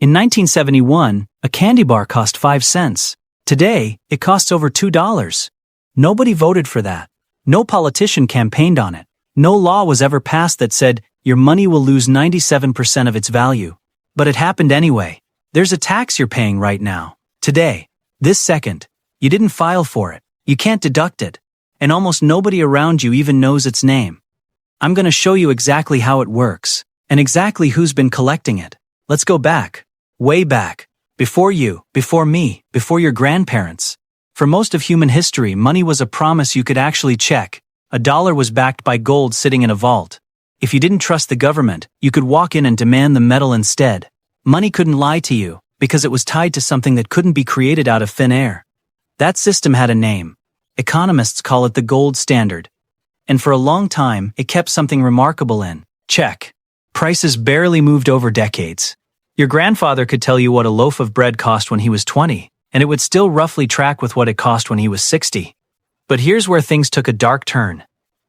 In 1971, a candy bar cost 5 cents. Today, it costs over $2. Nobody voted for that. No politician campaigned on it. No law was ever passed that said, your money will lose 97% of its value. But it happened anyway. There's a tax you're paying right now. Today. This second. You didn't file for it. You can't deduct it. And almost nobody around you even knows its name. I'm going to show you exactly how it works. And exactly who's been collecting it. Let's go back. Way back. Before you, before me, before your grandparents. For most of human history, money was a promise you could actually check. A dollar was backed by gold sitting in a vault. If you didn't trust the government, you could walk in and demand the metal instead. Money couldn't lie to you, because it was tied to something that couldn't be created out of thin air. That system had a name. Economists call it the gold standard. And for a long time, it kept something remarkable in check. Prices barely moved over decades. Your grandfather could tell you what a loaf of bread cost when he was 20, and it would still roughly track with what it cost when he was 60. But here's where things took a dark turn.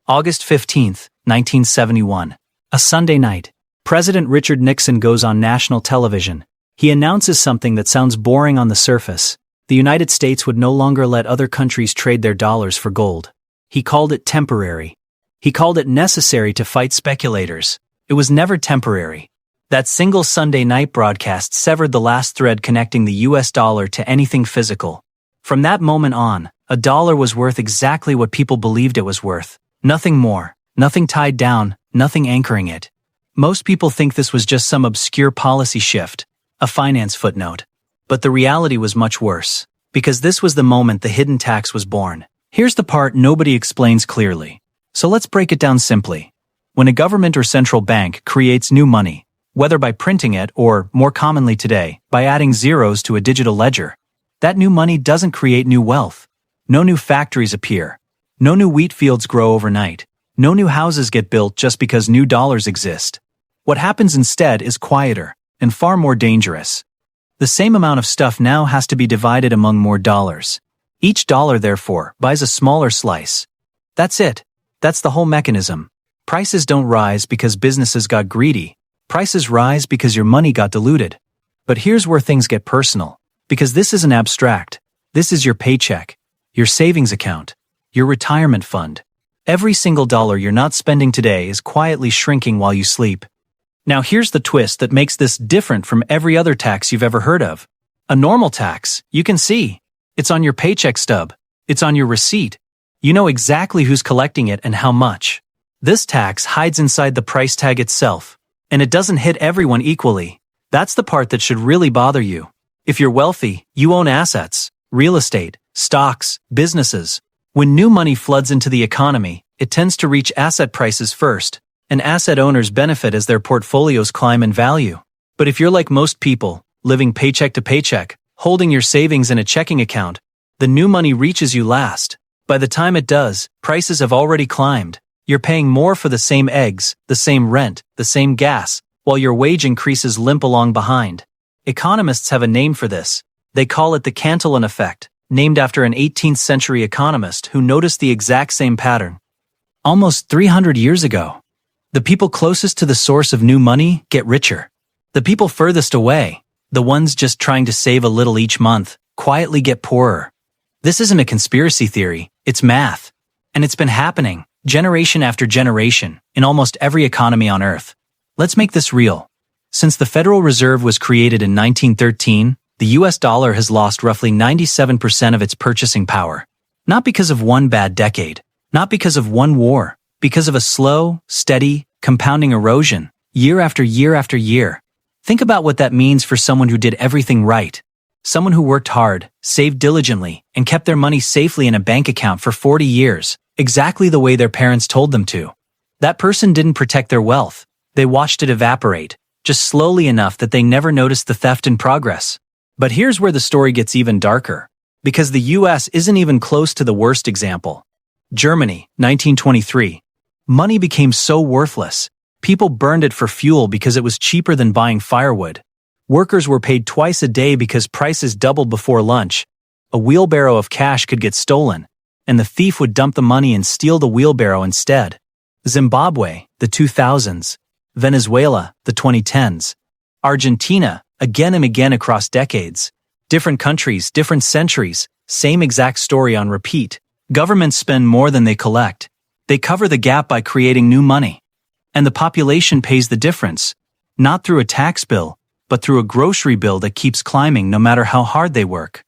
August 15th, 1971. A Sunday night. President Richard Nixon goes on national television. He announces something that sounds boring on the surface. The United States would no longer let other countries trade their dollars for gold. He called it temporary. He called it necessary to fight speculators. It was never temporary. That single Sunday night broadcast severed the last thread connecting the US dollar to anything physical. From that moment on, a dollar was worth exactly what people believed it was worth. Nothing more, nothing tied down, nothing anchoring it. Most people think this was just some obscure policy shift, a finance footnote. But the reality was much worse, because this was the moment the hidden tax was born. Here's the part nobody explains clearly. So let's break it down simply. When a government or central bank creates new money, whether by printing it or, more commonly today, by adding zeros to a digital ledger, that new money doesn't create new wealth. No new factories appear. No new wheat fields grow overnight. No new houses get built just because new dollars exist. What happens instead is quieter and far more dangerous. The same amount of stuff now has to be divided among more dollars. Each dollar, therefore, buys a smaller slice. That's it. That's the whole mechanism. Prices don't rise because businesses got greedy. Prices rise because your money got diluted. But here's where things get personal. Because this isn't abstract. This is your paycheck, your savings account, your retirement fund. Every single dollar you're not spending today is quietly shrinking while you sleep. Now here's the twist that makes this different from every other tax you've ever heard of. A normal tax, you can see. It's on your paycheck stub. It's on your receipt. You know exactly who's collecting it and how much. This tax hides inside the price tag itself. And it doesn't hit everyone equally. That's the part that should really bother you. If you're wealthy, you own assets, real estate, stocks, businesses. When new money floods into the economy, it tends to reach asset prices first, and asset owners benefit as their portfolios climb in value. But if you're like most people, living paycheck to paycheck, holding your savings in a checking account, the new money reaches you last. By the time it does, prices have already climbed. You're paying more for the same eggs, the same rent, the same gas, while your wage increases limp along behind. Economists have a name for this. They call it the Cantillon effect, named after an 18th century economist who noticed the exact same pattern. Almost 300 years ago. The people closest to the source of new money get richer. The people furthest away, the ones just trying to save a little each month, quietly get poorer. This isn't a conspiracy theory, it's math. And it's been happening, generation after generation, in almost every economy on Earth. Let's make this real. Since the Federal Reserve was created in 1913, the US dollar has lost roughly 97% of its purchasing power. Not because of one bad decade, not because of one war, because of a slow, steady, compounding erosion, year after year after year. Think about what that means for someone who did everything right. Someone who worked hard, saved diligently, and kept their money safely in a bank account for 40 years, exactly the way their parents told them to. That person didn't protect their wealth. They watched it evaporate, just slowly enough that they never noticed the theft in progress. But here's where the story gets even darker. Because the US isn't even close to the worst example. Germany, 1923. Money became so worthless. People burned it for fuel because it was cheaper than buying firewood. Workers were paid twice a day because prices doubled before lunch. A wheelbarrow of cash could get stolen, and the thief would dump the money and steal the wheelbarrow instead. Zimbabwe, the 2000s. Venezuela, the 2010s. Argentina, again and again across decades. Different countries, different centuries, same exact story on repeat. Governments spend more than they collect. They cover the gap by creating new money. And the population pays the difference, not through a tax bill, but through a grocery bill that keeps climbing no matter how hard they work.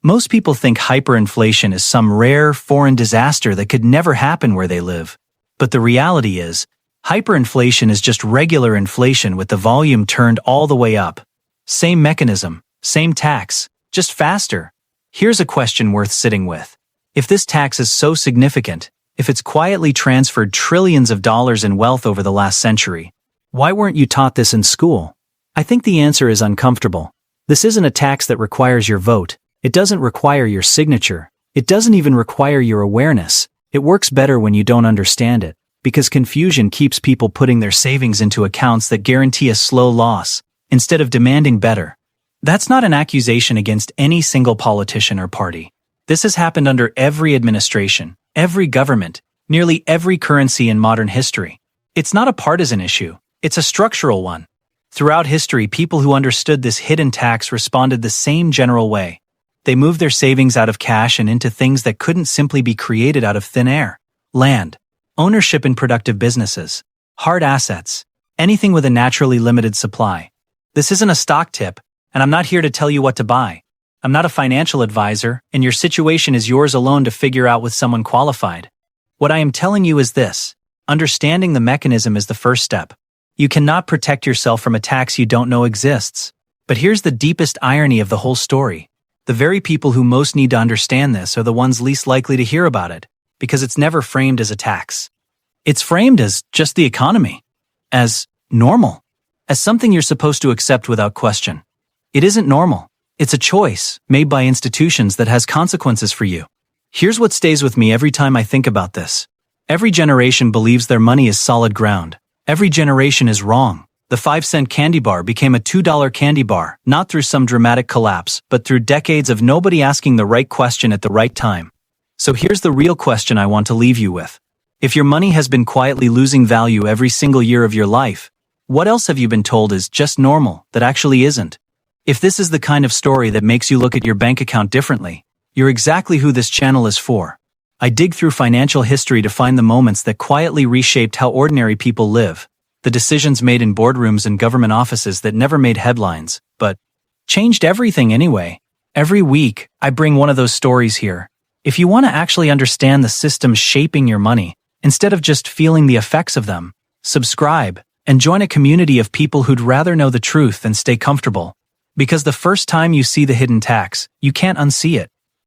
Most people think hyperinflation is some rare, foreign disaster that could never happen where they live. But the reality is, hyperinflation is just regular inflation with the volume turned all the way up. Same mechanism, same tax, just faster. Here's a question worth sitting with. If this tax is so significant, if it's quietly transferred trillions of dollars in wealth over the last century, why weren't you taught this in school? I think the answer is uncomfortable. This isn't a tax that requires your vote. It doesn't require your signature. It doesn't even require your awareness. It works better when you don't understand it, because confusion keeps people putting their savings into accounts that guarantee a slow loss, instead of demanding better. That's not an accusation against any single politician or party. This has happened under every administration, every government, nearly every currency in modern history. It's not a partisan issue. It's a structural one. Throughout history, people who understood this hidden tax responded the same general way. They moved their savings out of cash and into things that couldn't simply be created out of thin air. Land, ownership in productive businesses, hard assets, anything with a naturally limited supply. This isn't a stock tip, and I'm not here to tell you what to buy. I'm not a financial advisor, and your situation is yours alone to figure out with someone qualified. What I am telling you is this: understanding the mechanism is the first step. You cannot protect yourself from a tax you don't know exists. But here's the deepest irony of the whole story. The very people who most need to understand this are the ones least likely to hear about it, because it's never framed as a tax. It's framed as just the economy, as normal, as something you're supposed to accept without question. It isn't normal. It's a choice made by institutions that has consequences for you. Here's what stays with me every time I think about this. Every generation believes their money is solid ground. Every generation is wrong. The 5-cent candy bar became a $2 candy bar, not through some dramatic collapse, but through decades of nobody asking the right question at the right time. So here's the real question I want to leave you with. If your money has been quietly losing value every single year of your life, what else have you been told is just normal that actually isn't? If this is the kind of story that makes you look at your bank account differently, you're exactly who this channel is for. I dig through financial history to find the moments that quietly reshaped how ordinary people live, the decisions made in boardrooms and government offices that never made headlines, but changed everything anyway. Every week, I bring one of those stories here. If you want to actually understand the systems shaping your money, instead of just feeling the effects of them, subscribe and join a community of people who'd rather know the truth than stay comfortable. Because the first time you see the hidden tax, you can't unsee it.